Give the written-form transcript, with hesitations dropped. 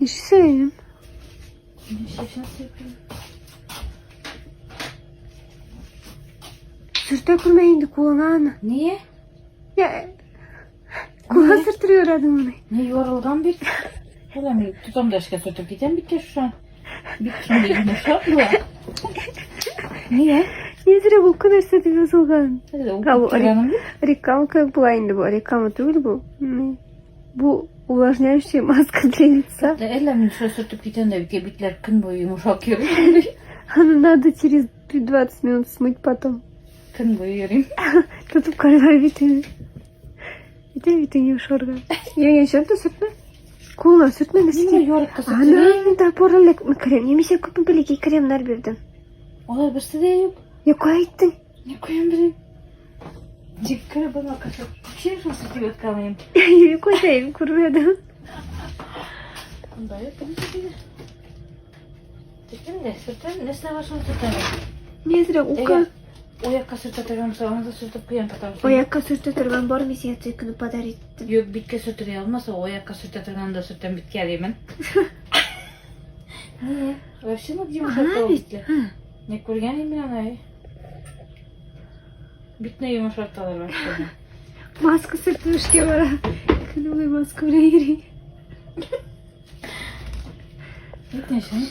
Yaşasın. Yaşasın. Sırta kurmayın kulağına. Niye? Ya. Kulağa sırtırıyor adamını. Ne yorulgan bir. Hele mi tutam da eşke sötüp giden bitti şu an. Bittim de yumuşak mı? Niye? Niye sıra bu kadar sırtırıyor soğan? Hadi o Kamu kutlanım. reklam kampanyası bu. Reklam değil bu. Bu увлажняющая маска для лица. Ellerini şöyle sürtüp giden de bitler kın boyu yumuşak yürüyor. Она надо через 20 минут смыть потом. Kın boyu yürüyeyim. Tutup karılar biteni. Bütün yumuşorgan. Yaşam da sürtme. Kulağına sürtme Niye nasıl? yoruk kısık Ana da poralek mi krem? Yemişe kupun bileki kremler birden. Olar birisi de yok. Ya koyaydın. Ne koyayım bileyim. Cikkara bana kaçak. Bir şey nasıl sürtüyor kalayım. Yürü koyayım kuruyordu. Bunda yok. Sürtüm de sürtüm. Nesine başını sürtüm. Niye sıra uka? Oyakka sürtüyorum sonra da sürtüp kıyam patam. Oyakka sürtütür бар месяц күні подарить ettim. Yok bitki sürtüyor olmasa oyakka sürtüyorum da sürtüm bitki alayım ben. Niye? Вообще mı yumuşak da o bitki? Ne kurganayım ben anayı. Bitne yumuşak da var başka. Маска сыртmış ki var. Kınımı maska buraya gireyim. Bitne şimdi.